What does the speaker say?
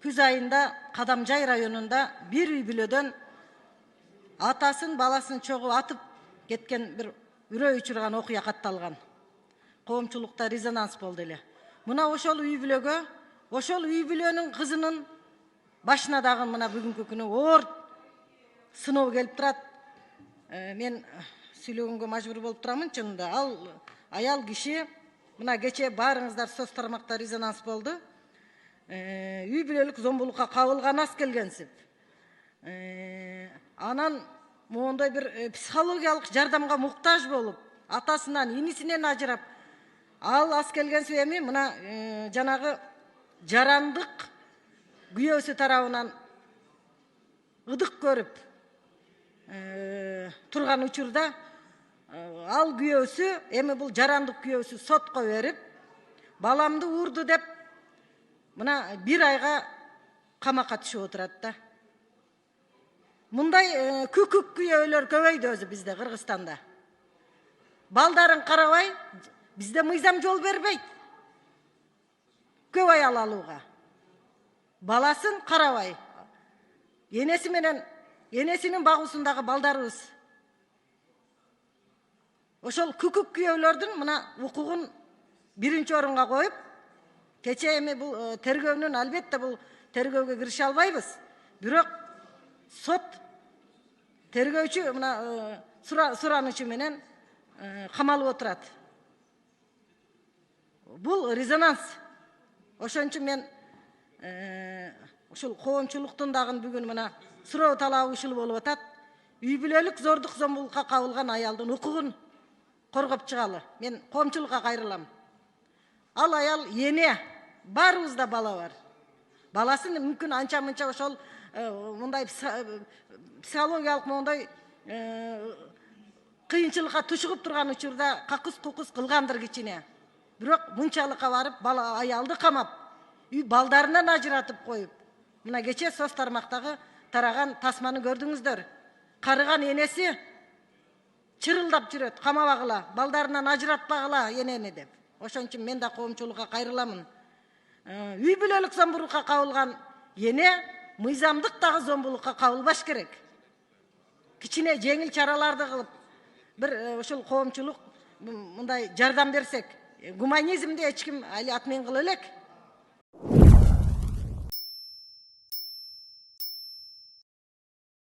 күз айында Кадамжай районунда bir үй бүлөдөн атасын баласын чогуп атып кеткен bir үрөй учурган окуя катталган. Коомчулукта резонанс болду эле. Мына ошол үй бүлөгө, ошол үй бүлөнүн кызынын башына дагы мына бүгүнкү күнү оор сыноо келип турат. Мен сүйлөгөнгө мажбур болуп турамын чынында. Ал аял киши мына кече баарыңыздар соц тармакта резонанс болду. Үй бүлөлүк зомбулукка кабылган аз келгенсип. Анан моундай бир психологиялык жардамга муктаж болуп, атасынан, инисинен ажырап, ал аз келгенсип эми мына жанагы жарандык күйөөсү тарабынан ыдык көрүп турган учурда ал күйөөсү, эми бул жарандык күйөөсү сотко берип, баламды урду деп мына 1 айга камакка түшүп отурат да. Мындай күкүк күйөөлөр көбөйдү өзү бизде Кыргызстанда. Балдарын карабай, бизде мыйзам жол бербейт. Көп аял алууга. Баласын карабай. Энеси менен энесинин багуусундагы балдарыбыз. Ошол күкүк күйөөлөрдүн мына укугун биринчи орунга коюп, кече эми бул тергөөнүн албетте бул тергөөгө кирише албайбыз. Бирок сот тергөөчү мына суранычы менен камалып отурат. Бул резонанс. Ошон үчүн мен ушул коомчулуктун дагы бүгүн мына суроо талабы ушул болуп атат. Үй бүлөлүк зордук зомбулукка кабылган аялдын укугун коргоп чыгалы. Мен коомчулукка кайрылам. Ал аял эне, баарыбызда бала бар. Баласын мүмкүн анча-мынча ошол мындай психологиялык моундай кыйынчылыкка тушугуп турган учурда какыс-кукус кылгандыр кичине. Бирок мынчалыкка барып, бала аялды камап, үй балдарынан ажыратып коюп. Мына кече соц тармактагы тараган тасманы көрдүңүздөр. Карыган энеси чырылдап жүрөт, камабагыла, балдарынан ажыратпагыла энени деп. Ошон үчүн мен да коомчулукка кайрыламын. Үй бүлөлүк зомбулукка кабылган эне мыйзамдык дагы зомбулукка кабылбаш керек. Кичине жеңил чараларды кылып, бир ошол коомчулук мындай жардам берсек, гуманизмди эч ким али атмен кыла элек.